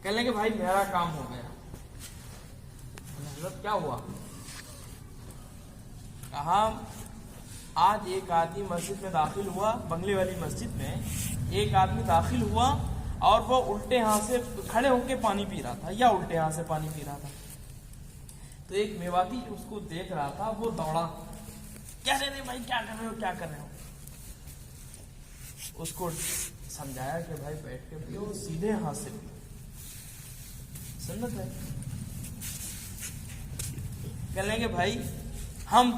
کہنے لگے بھائی میرا کام ہو گیا. حضرت کیا ہوا؟ کہا آج ایک آدمی مسجد میں داخل ہوا، بنگلے والی مسجد میں ایک آدمی داخل ہوا اور وہ الٹے ہاتھ سے کھڑے ہو کے پانی پی رہا تھا یا الٹے ہاتھ سے پانی پی رہا تھا. تو ایک میواتی جو اس کو دیکھ رہا تھا وہ دوڑا، کیا رہے بھائی کیا کر رہے ہو کیا کر رہے ہو. اس کو سمجھایا کہ بھائی بیٹھ کے پیو، سیدھے ہاتھ سے پیو، سنت ہے. کہنے لگے بھائی ہم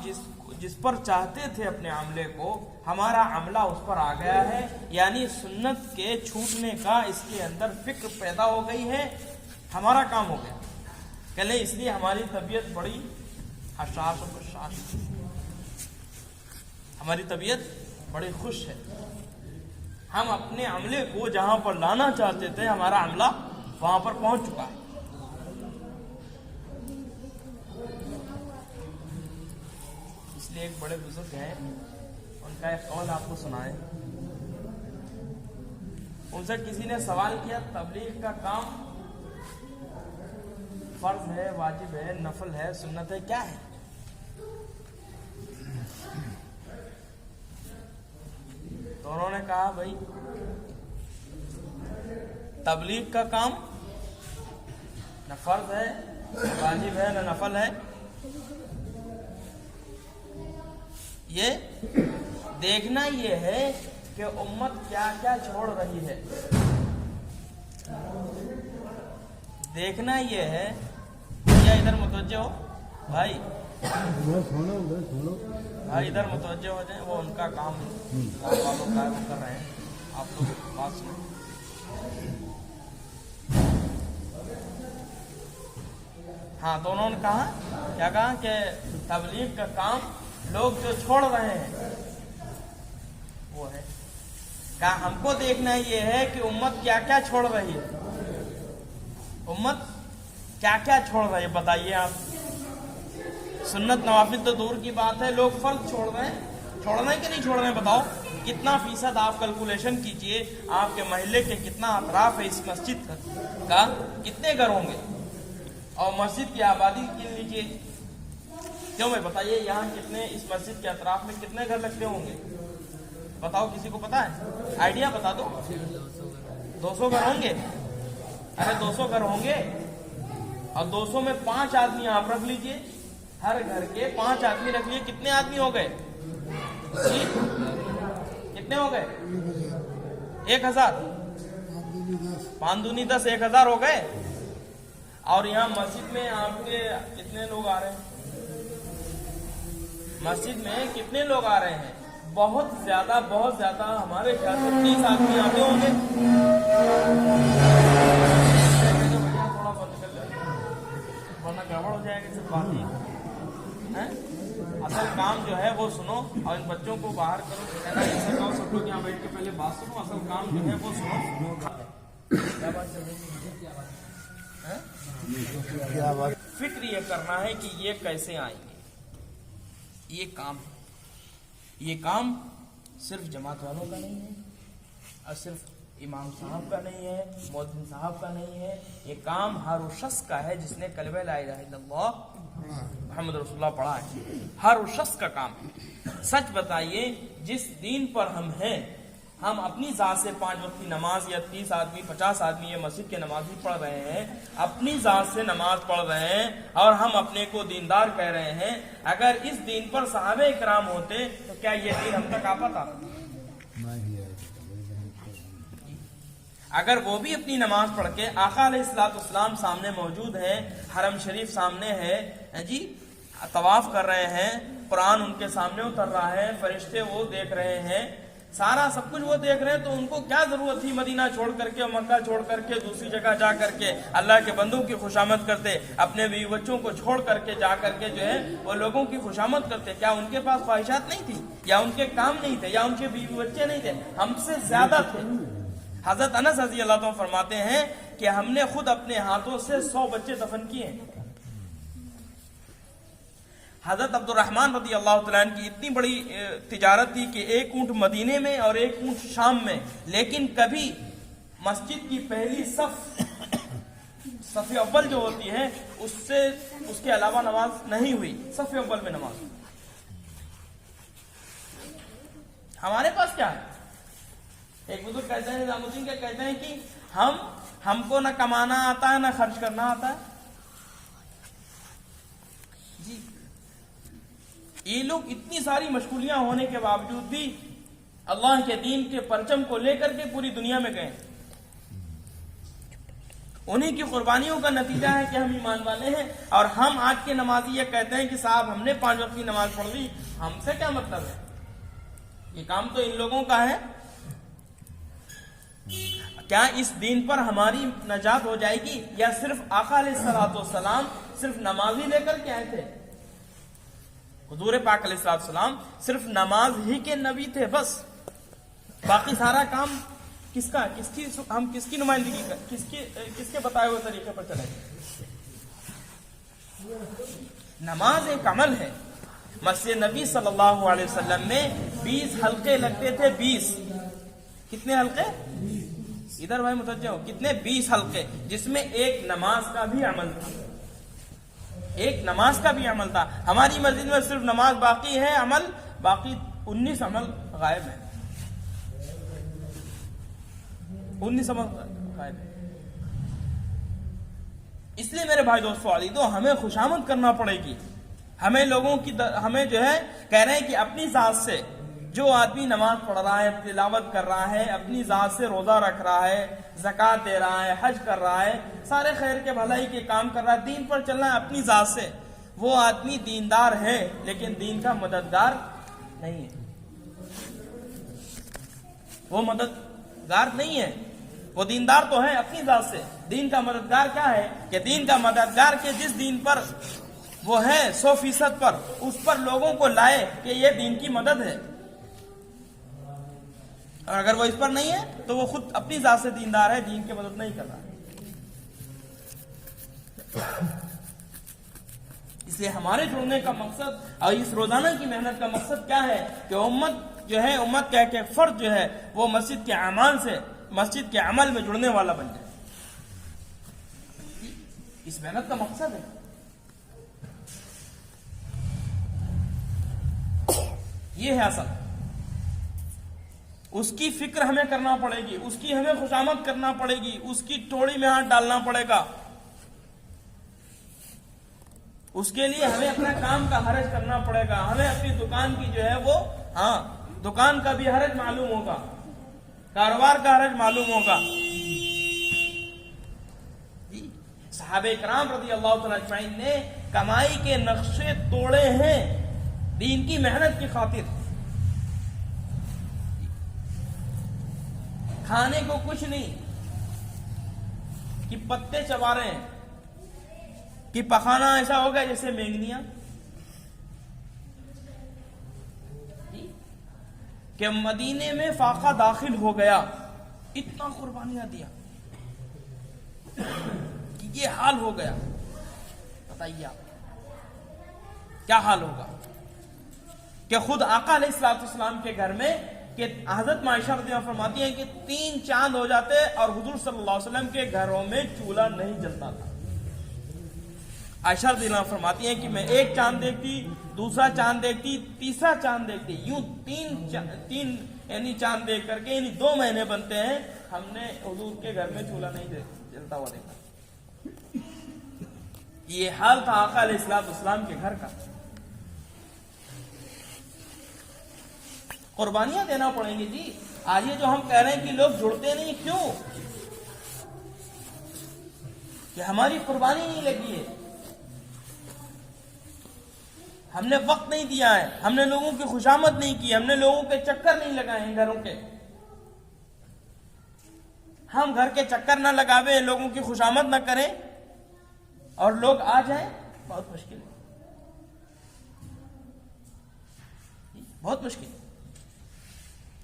جس پر چاہتے تھے اپنے عملے کو، ہمارا عملہ اس پر آ گیا ہے، یعنی سنت کے چھوٹنے کا اس کے اندر فکر پیدا ہو گئی ہے، ہمارا کام ہو گیا. کہنے اس لیے ہماری طبیعت بڑی حساس و بشاش، ہماری طبیعت بڑی خوش ہے. ہم اپنے عملے کو جہاں پر لانا چاہتے تھے ہمارا عملہ وہاں پر پہنچ چکا ہے. اس لیے ایک بڑے بزرگ ہیں، ان کا ایک قول آپ کو سنائے. ان سے کسی نے سوال کیا تبلیغ کا کام فرض ہے، واجب ہے، نفل ہے، سنت ہے، کیا ہے؟ تو انہوں نے کہا بھائی تبلیغ کا کام نہ فرض ہے، نہ واجب ہے، نہ نفل ہے. یہ دیکھنا یہ ہے کہ امت کیا کیا چھوڑ رہی ہے. دیکھنا یہ ہے. کیا ادھر متوجہ ہو بھائی، بھائی ادھر متوجہ ہو جائیں. وہ ان کا کام والوں کا وہ کر رہے ہیں، آپ لوگ بات سنو. ہاں تو انہوں نے کہا کیا کہا کہ تبلیغ کا کام لوگ جو چھوڑ رہے ہیں وہ ہے. کہا ہم کو دیکھنا یہ ہے کہ امت کیا کیا چھوڑ رہی ہے. امت کیا کیا چھوڑ رہی ہے بتائیے آپ. سنت نوافل تو دور کی بات ہے، لوگ فرض چھوڑ رہے ہیں. چھوڑ رہے ہیں کہ نہیں چھوڑ رہے ہیں بتاؤ. کتنا فیصد آپ کیلکولیشن کیجئے، آپ کے محلے کے کتنا اطراف ہے اس مسجد کا، کتنے گھر ہوں گے، اور مسجد کی آبادی گن لیجیے. کیوں میں بتائیے یہاں کتنے، اس مسجد کے اطراف میں کتنے گھر لگتے ہوں گے بتاؤ، کسی کو پتا ہے؟ آئیڈیا بتا دو. 200 گھر ہوں گے. ارے 200 گھر ہوں گے اور 200 میں 5 آدمی آپ رکھ لیجئے، ہر گھر کے 5 آدمی رکھ لیجئے. کتنے آدمی ہو گئے جی؟ کتنے ہو گئے؟ 1000. 5 دونی 10، 1000 ہو گئے. اور یہاں مسجد میں آپ کے کتنے لوگ آ رہے ہیں؟ مسجد میں کتنے لوگ آ رہے ہیں؟ بہت زیادہ ہمارے خیال سے 30 آدمی آتے ہوں گے. تھوڑا بند کر لیں ورنہ گڑبڑ ہو جائے گا. صرف بات ہی اصل کام جو ہے وہ سنو، اور ان بچوں کو باہر کرو. سب لوگ یہاں بیٹھ کے پہلے بات سنو. اصل کام جو ہے وہ سنو. کیا بات چل رہی ہے؟ فکر یہ کرنا ہے کہ یہ کیسے آئیں گے. یہ کام صرف جماعت والوں کا نہیں ہے، اور صرف امام صاحب کا نہیں ہے، مؤذن صاحب کا نہیں ہے. یہ کام ہر اس شخص کا ہے جس نے کلمہ لا الہ الا اللہ محمد رسول اللہ پڑھا ہے. ہر اس شخص کا کام ہے. سچ بتائیے جس دین پر ہم ہیں، ہم اپنی ذات سے 5 وقت کی نماز، یا 30 آدمی 50 آدمی یہ مسجد کے نمازی پڑھ رہے ہیں، اپنی ذات سے نماز پڑھ رہے ہیں، اور ہم اپنے کو دیندار کہہ رہے ہیں. اگر اس دین پر صحابہ کرام ہوتے تو کیا یہ دین ہم تک آ پاتا؟ اگر وہ بھی اپنی نماز پڑھ کے آقا علیہ الصلوۃ والسلام سامنے موجود ہے، حرم شریف سامنے ہے جی، طواف کر رہے ہیں، قرآن ان کے سامنے اتر رہا ہے، فرشتے وہ دیکھ رہے ہیں، سارا سب کچھ وہ دیکھ رہے ہیں، تو ان کو کیا ضرورت تھی مدینہ چھوڑ کر کے، مکہ چھوڑ کر کے دوسری جگہ جا کر کے اللہ کے بندوں کی خوشامد کرتے، اپنے بیوی بچوں کو چھوڑ کر کے جا کر کے جو ہے وہ لوگوں کی خوشامد کرتے. کیا ان کے پاس خواہشات نہیں تھی، یا ان کے کام نہیں تھے، یا ان کے بیوی بچے نہیں تھے؟ ہم سے زیادہ تھے. حضرت انس رضی اللہ عنہ فرماتے ہیں کہ ہم نے خود اپنے ہاتھوں سے 100 بچے دفن کیے ہیں. حضرت عبد الرحمن رضی اللہ تعالیٰ عنہ کی اتنی بڑی تجارت تھی کہ 1 اونٹ مدینے میں اور 1 اونٹ شام میں، لیکن کبھی مسجد کی پہلی صف صف اول جو ہوتی ہے اس سے اس کے علاوہ نماز نہیں ہوئی، صف اول میں نماز ہوئی۔ ہمارے پاس کیا ہے؟ ایک بزرگ کہتے ہیں، نظام الدین کے کہتے ہیں کہ ہم کو نہ کمانا آتا ہے نہ خرچ کرنا آتا ہے جی۔ یہ لوگ اتنی ساری مشغولیاں ہونے کے باوجود بھی اللہ کے دین کے پرچم کو لے کر کے پوری دنیا میں گئے۔ انہی کی قربانیوں کا نتیجہ ہے کہ ہم ایمان والے ہیں، اور ہم آج کے نمازی یہ کہتے ہیں کہ صاحب ہم نے 5 وقت کی نماز پڑھ لی، ہم سے کیا مطلب ہے؟ یہ کام تو ان لوگوں کا ہے۔ کیا اس دین پر ہماری نجات ہو جائے گی، یا صرف آقا علیہ الصلوۃ والسلام صرف نماز ہی لے کر کے آئے تھے؟ حضور پاک علیہ الصلوۃ والسلام صرف نماز ہی کے نبی تھے بس، باقی سارا کام کس کا، ہم کس کی نمائندگی کر، کس کے بتائے ہوئے طریقے پر چلیں؟ نماز ایک عمل ہے۔ مسجد نبی صلی اللہ علیہ وسلم میں 20 حلقے لگتے تھے، 20 کتنے حلقے؟ ادھر بھائی متوجہ ہو، کتنے؟ 20 حلقے، جس میں ایک نماز کا بھی عمل تھا، ایک نماز کا بھی عمل تھا۔ ہماری مسجد میں صرف نماز باقی ہے، عمل باقی 19 عمل غائب ہے، 19 عمل غائب ہے۔ اس لیے میرے بھائی دوستو عزیزو، ہمیں خوشامد کرنا پڑے گی۔ ہمیں لوگوں کی ہمیں جو ہے کہہ رہے ہیں کہ اپنی ذات سے جو آدمی نماز پڑھ رہا ہے، تلاوت کر رہا ہے، اپنی ذات سے روزہ رکھ رہا ہے، زکوٰۃ دے رہا ہے، حج کر رہا ہے، سارے خیر کے بھلائی کے کام کر رہا ہے، دین پر چلنا ہے اپنی ذات سے، وہ آدمی دیندار ہے لیکن دین کا مددگار نہیں ہے۔ وہ مددگار نہیں ہے، وہ دیندار تو ہے اپنی ذات سے، دین کا مددگار کیا ہے؟ کہ دین کا مددگار کہ جس دین پر وہ ہے 100% پر، اس پر لوگوں کو لائے کہ یہ دین کی مدد ہے، اور اگر وہ اس پر نہیں ہے تو وہ خود اپنی ذات سے دیندار ہے، دین کی مدد نہیں کر رہا ہے۔ اس لیے ہمارے جڑنے کا مقصد اور اس روزانہ کی محنت کا مقصد کیا ہے؟ کہ امت جو ہے، امت کا ایک فرد جو ہے وہ مسجد کے اعمال سے، مسجد کے عمل میں جڑنے والا بن جائے۔ اس محنت کا مقصد ہے۔ یہ ہے اصل، اس کی فکر ہمیں کرنا پڑے گی، اس کی ہمیں خوشامد کرنا پڑے گی، اس کی ٹوڑی میں ہاتھ ڈالنا پڑے گا، اس کے لیے ہمیں اپنا کام کا حرج کرنا پڑے گا، ہمیں اپنی دکان کی جو ہے وہ دکان کا بھی حرج معلوم ہوگا، کاروبار کا حرج معلوم ہوگا۔ صحابہ کرام رضی اللہ تعالی اجمعین نے کمائی کے نقشے توڑے ہیں دین کی محنت کی خاطر۔ کھانے کو کچھ نہیں کہ پتے چبا رہے ہیں، کہ پخانا ایسا ہو گیا جیسے مینگنیاں، کہ مدینے میں فاقہ داخل ہو گیا، اتنا قربانیاں دیا کہ یہ حال ہو گیا۔ بتائیے آپ کیا حال ہوگا؟ کہ خود آقا علیہ الصلوۃ والسلام کے گھر میں، کہ حضرت عائشہ رضی اللہ عنہا فرماتی ہیں کہ 3 چاند ہو جاتے اور حضور صلی اللہ علیہ وسلم کے گھروں میں چولہا نہیں جلتا تھا۔ عائشہ رضی اللہ عنہا فرماتی ہیں کہ میں ایک چاند دیکھتی، دوسرا چاند دیکھتی، تیسرا چاند دیکھتی، یوں تین یعنی چاند دیکھ کر کے یعنی 2 مہینے بنتے ہیں، ہم نے حضور کے گھر میں چولہا نہیں جلتا ہوا دیکھا۔ یہ حال تھا آقا علیہ الصلوۃ والسلام کے گھر کا۔ قربانیاں دینا پڑیں گی جی۔ آج یہ جو ہم کہہ رہے ہیں کہ لوگ جڑتے نہیں، کیوں؟ کہ ہماری قربانی نہیں لگی ہے، ہم نے وقت نہیں دیا ہے، ہم نے لوگوں کی خوشامد نہیں کی، ہم نے لوگوں کے چکر نہیں لگائے ہیں گھروں کے۔ ہم گھر کے چکر نہ لگاویں، لوگوں کی خوشامد نہ کریں اور لوگ آ جائیں، بہت مشکل ہے، بہت مشکل ہے۔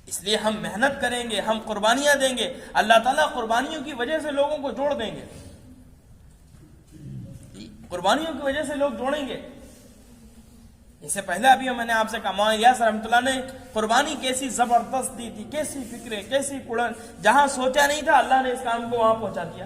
اس لیے ہم محنت کریں گے، ہم قربانیاں دیں گے، اللہ تعالیٰ قربانیوں کی وجہ سے لوگوں کو جوڑ دیں گے، قربانیوں کی وجہ سے لوگ جوڑیں گے۔ اس سے پہلے ابھی میں نے آپ سے کہا، مولانا الیاس رحمۃ اللہ نے قربانی کیسی زبردست دی تھی، کیسی فکریں، کیسی کڑن، جہاں سوچا نہیں تھا اللہ نے اس کام کو وہاں پہنچا دیا۔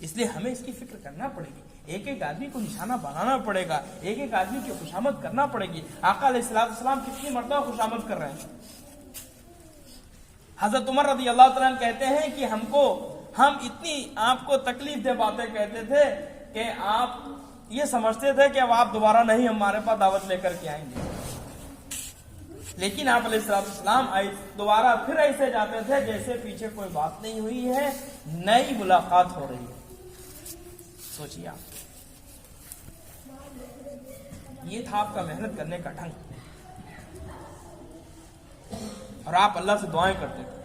اس لیے ہمیں اس کی فکر کرنا پڑے گی، ایک ایک آدمی کو نشانہ بنانا پڑے گا، ایک ایک آدمی کی خوشامد کرنا پڑے گی۔ آقا علیہ السلام کتنی مرتبہ خوشامد کر رہے ہیں۔ حضرت عمر رضی اللہ تعالیٰ عنہ کہتے ہیں کہ ہم اتنی آپ کو تکلیف دہ باتیں کہتے تھے کہ آپ یہ سمجھتے تھے کہ اب آپ دوبارہ نہیں ہمارے پاس دعوت لے کر کے آئیں گے، لیکن آپ علیہ السلام دوبارہ پھر ایسے جاتے تھے جیسے پیچھے کوئی بات نہیں ہوئی ہے، نئی ملاقات ہو رہی ہے۔ سوچیے آپ، یہ تھا آپ کا محنت کرنے کا ڈھنگ، اور آپ اللہ سے دعائیں کرتے تھے۔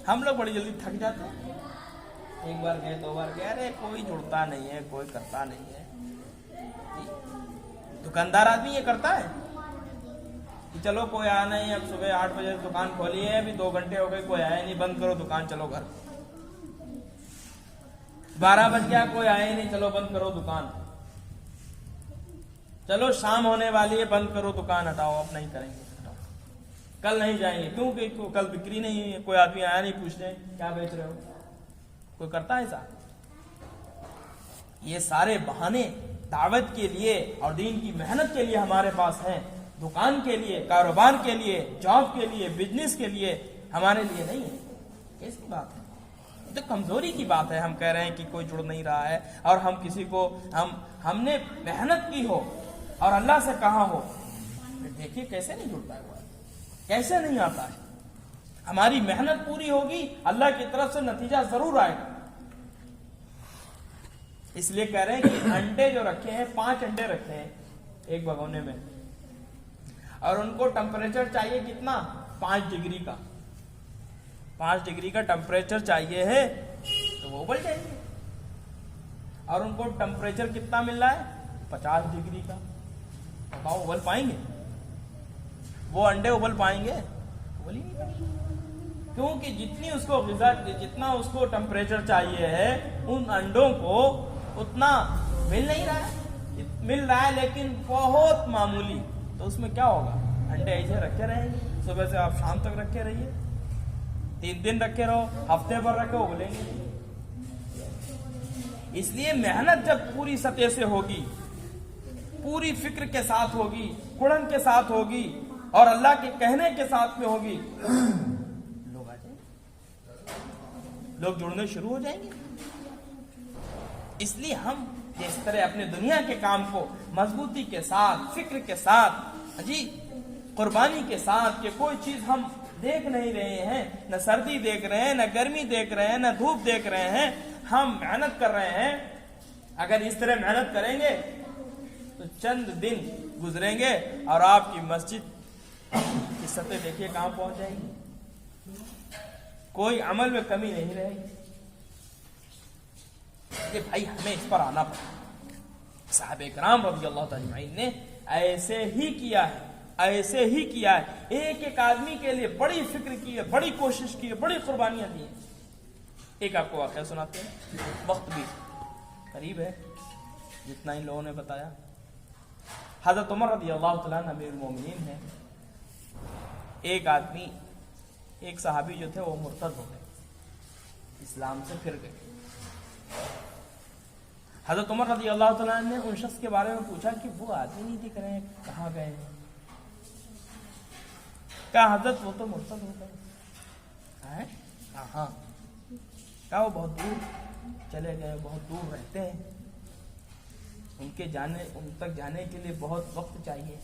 ہم لوگ بڑی جلدی تھک جاتے ہیں، ایک بار گئے دو بار گئے، ارے کوئی جڑتا نہیں ہے، کوئی کرتا نہیں ہے۔ دکاندار آدمی یہ کرتا ہے کہ چلو کوئی آیا نہیں، اب صبح 8 بجے دکان کھولی ہے، ابھی 2 گھنٹے ہو گئے، کوئی آیا نہیں، بند کرو دکان، چلو گھر۔ 12 بج گیا، کوئی آیا ہی نہیں، چلو بند کرو دکان، چلو شام ہونے والی ہے، بند کرو دکان، ہٹاؤ، اب نہیں کریں گے، ہٹاؤ، کل نہیں جائیں گے، کیونکہ کل بکری نہیں ہے، کوئی آدمی آیا نہیں پوچھنے کیا بیچ رہے ہو، کوئی کرتا ہے ایسا؟ یہ سارے بہانے دعوت کے لیے اور دین کی محنت کے لیے ہمارے پاس ہیں، دکان کے لیے، کاروبار کے لیے، جاب کے لیے، بزنس کے لیے، ہمارے لیے نہیں ہے۔ کیسی بات ہے؟ تو کمزوری کی بات ہے، ہم کہہ رہے ہیں کہ کوئی جڑ نہیں رہا ہے، اور ہم کسی کو ہم نے محنت کی ہو اور اللہ سے کہا ہو، دیکھیے کیسے نہیں جڑتا ہے، کیسے نہیں آتا ہے۔ ہماری محنت پوری ہوگی، اللہ کی طرف سے نتیجہ ضرور آئے گا۔ اس لیے کہہ رہے ہیں کہ انڈے جو رکھے ہیں، 5 انڈے رکھے ہیں ایک بھگونے میں، اور ان کو ٹمپریچر چاہیے کتنا؟ 5 ڈگری کا، 5 ڈگری کا ٹمپریچر چاہیے ہے، تو وہ ابل جائیں گے۔ اور ان کو ٹمپریچر کتنا مل رہا ہے؟ 50 ڈگری کا، بتاؤ ابل پائیں گے؟ وہ انڈے ابل پائیں گے؟ ابل ہی نہیں پائیں گے، کیونکہ جتنی اس کو غذا، جتنا اس کو ٹمپریچر چاہیے ہے، ان انڈوں کو اتنا مل نہیں رہا ہے، مل رہا ہے لیکن بہت معمولی۔ تو اس میں کیا ہوگا؟ انڈے ایسے رکھے رہیں گے، صبح سے آپ شام تک رکھے رہیے، 3 دن رکھے رہو، ہفتے بھر رکھو، ابلیں گے۔ اس لیے محنت جب پوری سطح سے ہوگی، پوری فکر کے ساتھ ہوگی، کڑن کے ساتھ ہوگی، اور اللہ کے کہنے کے ساتھ میں ہوگی، لوگ آ جائیں گے، لوگ جڑنے شروع ہو جائیں گے۔ اس لیے ہم جس طرح اپنے دنیا کے کام کو مضبوطی کے ساتھ، فکر کے ساتھ، قربانی کے ساتھ، کہ کوئی چیز ہم دیکھ نہیں رہے ہیں، نہ سردی دیکھ رہے ہیں، نہ گرمی دیکھ رہے ہیں، نہ دھوپ دیکھ رہے ہیں، ہم محنت کر رہے ہیں۔ اگر اس طرح محنت کریں گے تو چند دن گزریں گے اور آپ کی مسجد کی سطح دیکھیے کہاں پہنچ جائے گی، کوئی عمل میں کمی نہیں رہے گی۔ کہ بھائی ہمیں اس پر آنا پڑا۔ صحابہ کرام رضی اللہ تعالی عنہم نے ایسے ہی کیا ہے، ایسے ہی کیا ہے، ایک ایک آدمی کے لیے بڑی فکر کی ہے، بڑی کوشش کی ہے، بڑی قربانیاں دی ہیں۔ ایک آپ کو واقعہ سناتے ہیں، وقت بھی قریب ہے جتنا ان لوگوں نے بتایا۔ حضرت عمر رضی اللہ تعالیٰ عنہ امیر المومنین ہیں، ایک آدمی، ایک صحابی جو تھے وہ مرتد ہو گئے، اسلام سے پھر گئے۔ حضرت عمر رضی اللہ تعالیٰ عنہ نے ان شخص کے بارے میں پوچھا کہ وہ آدمی نہیں دکھ رہے ہیں، کہاں گئے ہیں؟ کہا حضرت وہ تو مرتد ہو گئے۔ کہاں؟ کہا وہ بہت دور چلے گئے، بہت دور رہتے ہیں، ان تک جانے کے لیے بہت وقت چاہیے۔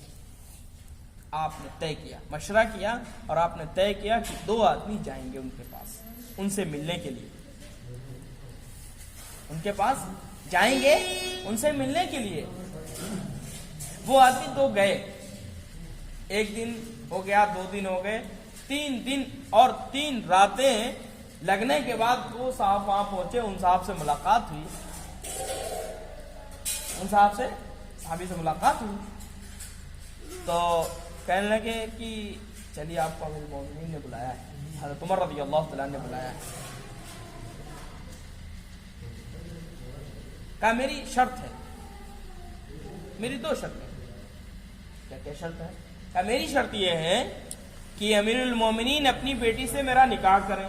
آپ نے طے کیا، مشورہ کیا، اور آپ نے طے کیا کہ 2 آدمی جائیں گے ان کے پاس، ان سے ملنے کے لیے، ان کے پاس جائیں گے ان سے ملنے کے لیے۔ وہ آدمی 2 گئے، 1 دن ہو گیا، 2 دن ہو گئے، 3 دن اور 3 راتیں لگنے کے بعد وہ صاحب وہاں پہنچے، ان صاحب سے ملاقات ہوئی، ان صحابی سے ملاقات ہوئی، تو کہنے لگے کہ چلیے آپ کو امیر المومنین نے بلایا ہے، حضرت عمر رضی اللہ تعالیٰ نے بلایا ہے۔ کہا میری شرط ہے، میری 2 شرطیں۔ کیا شرط ہے؟ کہا میری شرط یہ ہے کہ امیر المومنین اپنی بیٹی سے میرا نکاح کریں،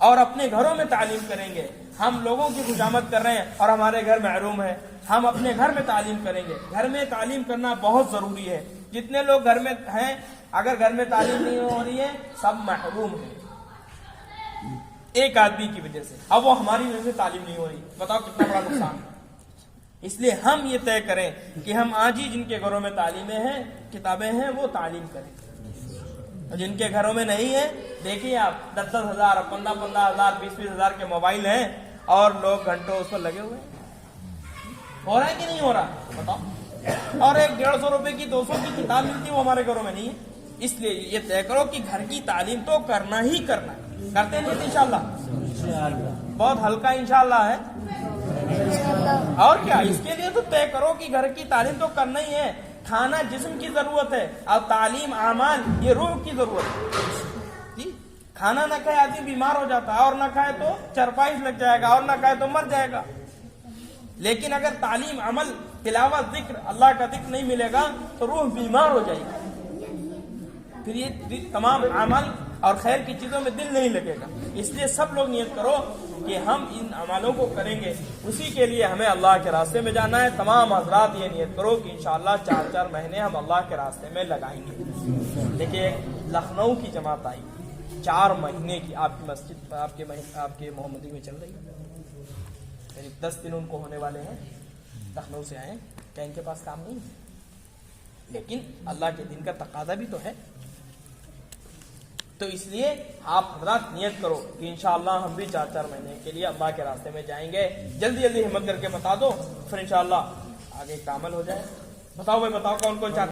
اور اپنے گھروں میں تعلیم کریں گے. ہم لوگوں کی خوشامد کر رہے ہیں اور ہمارے گھر محروم ہیں. ہم اپنے گھر میں تعلیم کریں گے. گھر میں تعلیم کرنا بہت ضروری ہے. جتنے لوگ گھر میں ہیں, اگر گھر میں تعلیم نہیں ہو رہی ہے, سب محروم ہیں ایک آدمی کی وجہ سے. اب وہ ہماری وجہ سے تعلیم نہیں ہو رہی, بتاؤ کتنا بڑا نقصان ہے. اس لیے ہم یہ طے کریں کہ ہم آج ہی جن کے گھروں میں تعلیمیں ہیں, کتابیں ہیں, وہ تعلیم کریں. جن کے گھروں میں نہیں ہے, دیکھیے آپ 10-10 ہزار 15-15 ہزار 20-20 ہزار کے موبائل ہیں اور لوگ گھنٹوں اس پر لگے ہوئے ہیں. ہو رہا ہے کہ نہیں ہو رہا, بتاؤ. اور ایک 150 روپے کی 200 کی کتاب ملتی ہے, وہ ہمارے گھروں میں نہیں ہے. اس لیے یہ طے کرو کہ گھر کی تعلیم تو کرنا ہی کرنا ہے. کرتے نہیں انشاءاللہ, بہت ہلکا انشاءاللہ ہے. اور کیا, اس کے لیے تو طے کرو کہ گھر کی تعلیم تو کرنا ہی ہے. کھانا جسم کی ضرورت ہے اور تعلیم اعمال یہ روح کی ضرورت ہے. کھانا نہ کھائے آدمی بیمار ہو جاتا ہے, اور نہ کھائے تو چرپائی لگ جائے گا, اور نہ کھائے تو مر جائے گا. لیکن اگر تعلیم, عمل, تلاوت, ذکر, اللہ کا ذکر نہیں ملے گا تو روح بیمار ہو جائے گی. پھر یہ تمام اعمال اور خیر کی چیزوں میں دل نہیں لگے گا. اس لیے سب لوگ نیت کرو کہ ہم ان اعمالوں کو کریں گے. اسی کے لیے ہمیں اللہ کے راستے میں جانا ہے. تمام حضرات یہ نیت کرو کہ انشاءاللہ 4 مہینے ہم اللہ کے راستے میں لگائیں گے. دیکھیے لکھنؤ کی جماعت آئی 4 مہینے کی, آپ کی مسجد آپ کے محمدی میں چل رہی ہے. 10 دن ان کو ہونے والے ہیں, لکھنؤ سے آئے. کیا ان کے پاس کام نہیں ہے؟ لیکن اللہ کے دین کا تقاضا بھی تو ہے. تو اس لیے آپ حضرات نیت کرو کہ انشاءاللہ ہم بھی 4 مہینے کے لیے اللہ کے راستے میں جائیں گے. جلدی جلدی ہمت کر کے بتا دو, پھر انشاءاللہ آگے کا عمل ہو جائے. بتاؤ بھائی, بتاؤ کون کون چاہتا